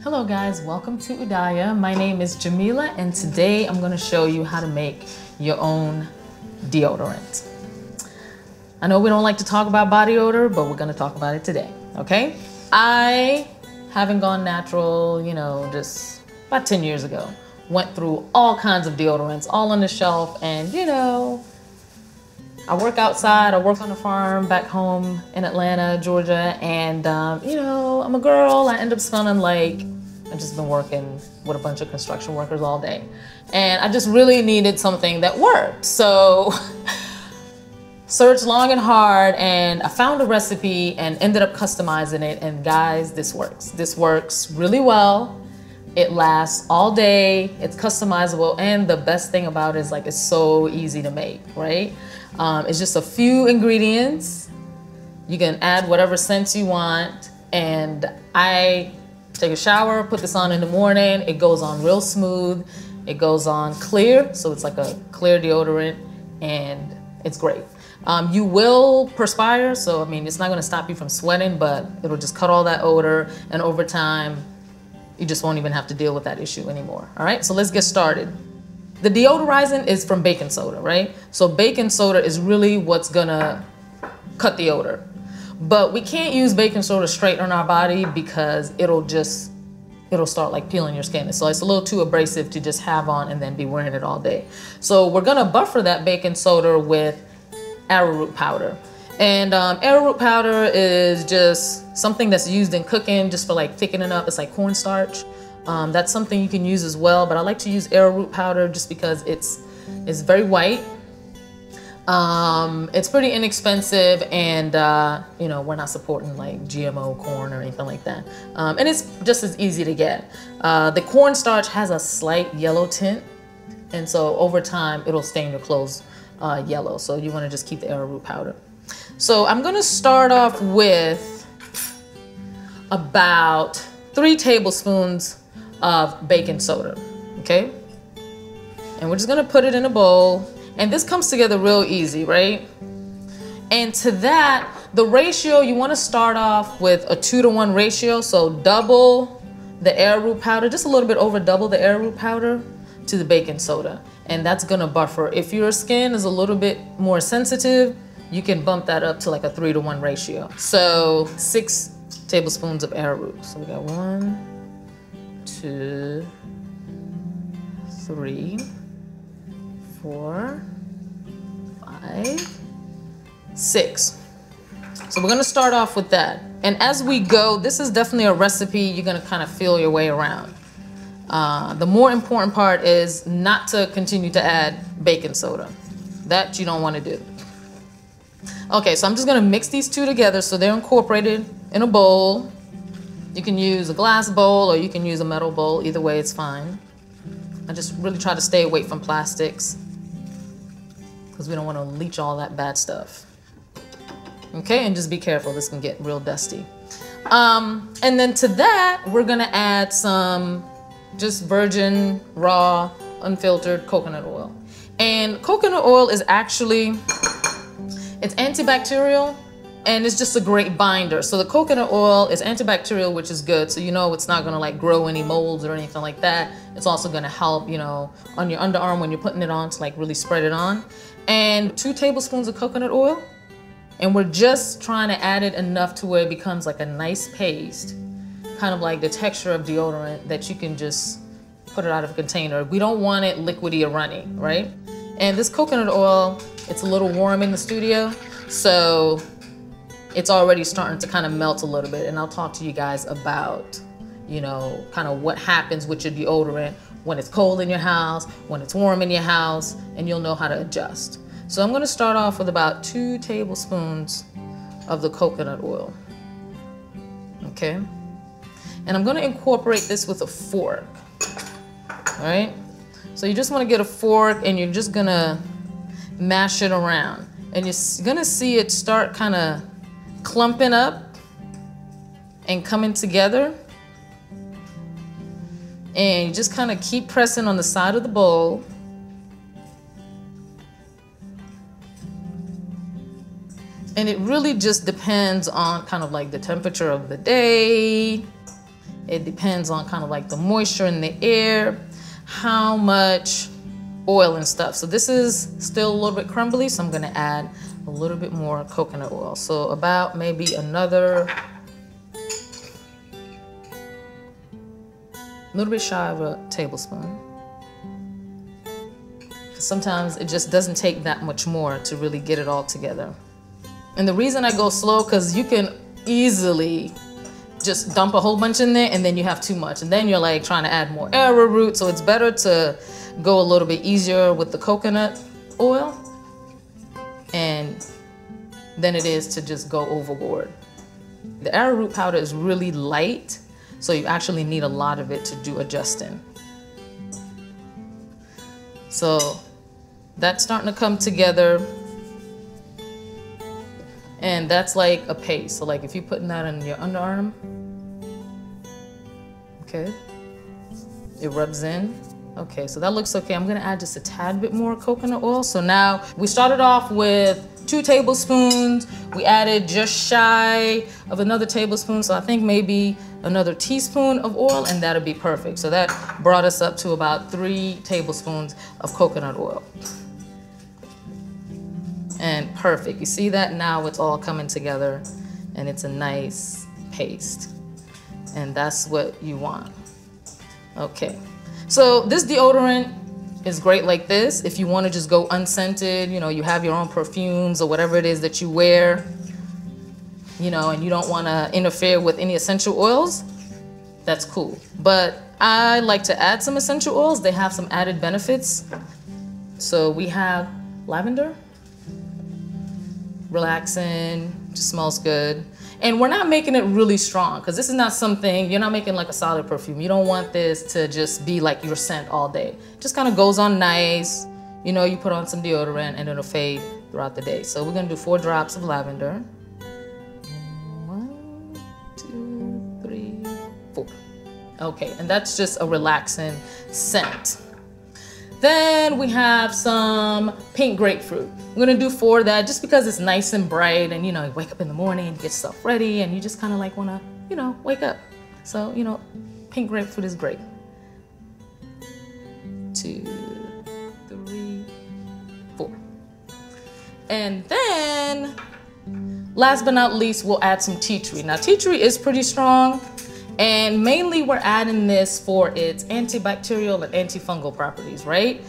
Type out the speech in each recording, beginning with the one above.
Hello guys, welcome to Udaya. My name is Jamila and today I'm going to show you how to make your own deodorant. I know we don't like to talk about body odor, but we're going to talk about it today, okay? I haven't gone natural, just about 10 years ago. Went through all kinds of deodorants, all on the shelf, and I work outside, I work on a farm back home in Atlanta, Georgia, and I'm a girl. I end up smelling like I've just been working with a bunch of construction workers all day. And I just really needed something that worked. So searched long and hard and I found a recipe and ended up customizing it. And guys, this works. This works really well. It lasts all day, it's customizable, and the best thing about it is it's so easy to make, right? It's just a few ingredients. You can add whatever scents you want, and I take a shower, put this on in the morning. It goes on real smooth. It goes on clear, so it's like a clear deodorant, and it's great. You will perspire, so it's not gonna stop you from sweating, but it'll just cut all that odor, and over time, you just won't even have to deal with that issue anymore. All right, so let's get started. The deodorizing is from baking soda, right? So baking soda is really what's gonna cut the odor. But we can't use baking soda straight on our body because it'll start peeling your skin. So it's a little too abrasive to just have on and then be wearing it all day. So we're gonna buffer that baking soda with arrowroot powder. And arrowroot powder is just something that's used in cooking just for thickening up. It's like cornstarch. That's something you can use as well, but I like to use arrowroot powder just because it's very white. It's pretty inexpensive, and we're not supporting GMO corn or anything like that. And it's just as easy to get. The cornstarch has a slight yellow tint, and so over time it'll stain your clothes yellow. So you want to just keep the arrowroot powder. So I'm gonna start off with about 3 tablespoons of baking soda, okay? And we're just gonna put it in a bowl. And this comes together real easy, right? And to that, the ratio, you wanna start off with a 2-to-1 ratio. So double the arrowroot powder, just a little bit over double the arrowroot powder to the baking soda. And that's gonna buffer. If your skin is a little bit more sensitive, you can bump that up to a 3-to-1 ratio. So 6 tablespoons of arrowroot. So we got 1, 2, 3, 4, 5, 6. So we're gonna start off with that. And as we go, this is definitely a recipe you're gonna kind of feel your way around. The more important part is not to continue to add baking soda. That you don't wanna do. Okay, so I'm just gonna mix these two together so they're incorporated in a bowl. You can use a glass bowl or you can use a metal bowl. Either way, it's fine. I just really try to stay away from plastics because we don't want to leach all that bad stuff. Okay, and just be careful. This can get real dusty. And then to that, we're gonna add some just virgin, raw, unfiltered coconut oil. And coconut oil is actually, it's antibacterial and it's just a great binder. So the coconut oil is antibacterial, which is good. So it's not gonna grow any molds or anything like that. It's also gonna help, on your underarm when you're putting it on to really spread it on. And 2 tablespoons of coconut oil. And we're just trying to add it enough to where it becomes a nice paste, kind of like the texture of deodorant that you can just put it out of a container. We don't want it liquidy or runny, right? And this coconut oil, it's a little warm in the studio, so it's already starting to kind of melt a little bit. And I'll talk to you guys about, kind of what happens with your deodorant when it's cold in your house, when it's warm in your house, and you'll know how to adjust. So I'm gonna start off with about 2 tablespoons of the coconut oil, okay? And I'm gonna incorporate this with a fork, all right? So you just wanna get a fork and you're just gonna mash it around. And you're gonna see it start kind of clumping up and coming together. And you just kind of keep pressing on the side of the bowl. And it really just depends on kind of the temperature of the day It depends on kind of like the moisture in the air, how much oil and stuff. So this is still a little bit crumbly, so I'm gonna add a little bit more coconut oil. So about maybe another, a little bit shy of a tablespoon. Sometimes it just doesn't take that much more to really get it all together. And the reason I go slow, because you can easily just dump a whole bunch in there and then you have too much. And then you're like trying to add more arrowroot. So it's better to go a little bit easier with the coconut oil and than it is to just go overboard. The arrowroot powder is really light, so you actually need a lot of it to do adjusting. So that's starting to come together. And that's like a paste. So like if you're putting that on your underarm, okay, it rubs in. Okay, so that looks okay. I'm gonna add just a tad bit more coconut oil. So now we started off with 2 tablespoons. We added just shy of another tablespoon. So I think maybe another teaspoon of oil and that'll be perfect. So that brought us up to about 3 tablespoons of coconut oil. And perfect. You see that? Now it's all coming together and it's a nice paste. And that's what you want. Okay. So this deodorant is great like this. If you want to just go unscented, you know, you have your own perfumes or whatever it is that you wear, you know, and you don't want to interfere with any essential oils, that's cool. But I like to add some essential oils. They have some added benefits. So we have lavender. Relaxing, just smells good. And we're not making it really strong because this is not something, you're not making like a solid perfume. You don't want this to just be like your scent all day. Just kind of goes on nice. You know, you put on some deodorant and it'll fade throughout the day. So we're gonna do 4 drops of lavender. 1, 2, 3, 4. Okay, and that's just a relaxing scent. Then we have some pink grapefruit. I'm gonna do 4 of that just because it's nice and bright and you know, you wake up in the morning and get stuff ready and you just kind of like wanna, you know, wake up. So, you know, pink grapefruit is great. 2, 3, 4. And then, last but not least, we'll add some tea tree. Now, tea tree is pretty strong. And mainly we're adding this for its antibacterial and antifungal properties, right?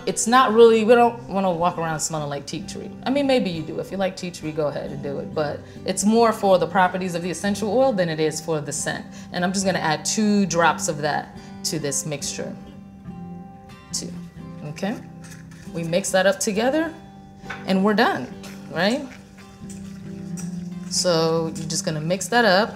It's not really, we don't want to walk around smelling like tea tree. I mean, maybe you do. If you like tea tree, go ahead and do it. But it's more for the properties of the essential oil than it is for the scent. And I'm just going to add 2 drops of that to this mixture. 2, okay? We mix that up together and we're done, right? So you're just going to mix that up.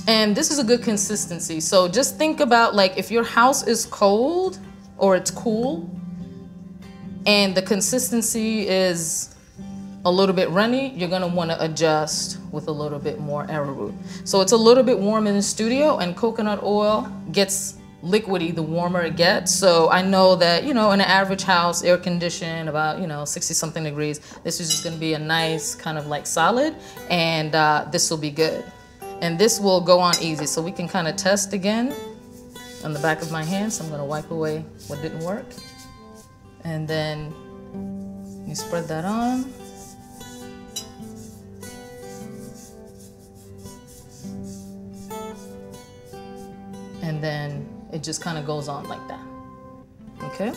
And this is a good consistency. So just think about like if your house is cold or it's cool and the consistency is a little bit runny, you're gonna wanna adjust with a little bit more arrowroot. So it's a little bit warm in the studio and coconut oil gets liquidy the warmer it gets. So I know that, you know, in an average house, air conditioned, about, you know, 60 something degrees, this is just gonna be a nice kind of like solid, and this will be good. And this will go on easy. So we can kind of test again on the back of my hand. So I'm gonna wipe away what didn't work. And then you spread that on. And then it just kind of goes on like that, okay?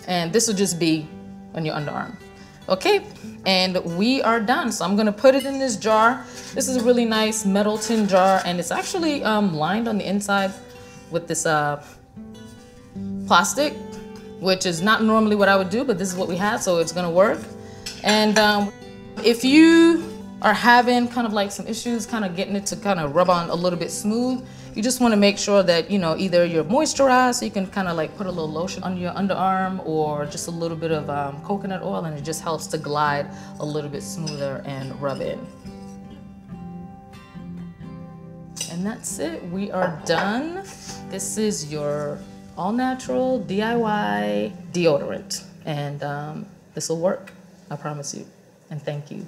And this will just be on your underarm. Okay, and we are done. So I'm gonna put it in this jar. This is a really nice metal tin jar, and it's actually lined on the inside with this plastic, which is not normally what I would do, but this is what we have, so it's gonna work. And if you are having kind of like some issues kind of getting it to kind of rub on a little bit smooth, you just want to make sure that, you know, either you're moisturized, so you can kind of like put a little lotion on your underarm, or just a little bit of coconut oil, and it just helps to glide a little bit smoother and rub in. And that's it, we are done. This is your all natural DIY deodorant And this will work, I promise you. And thank you.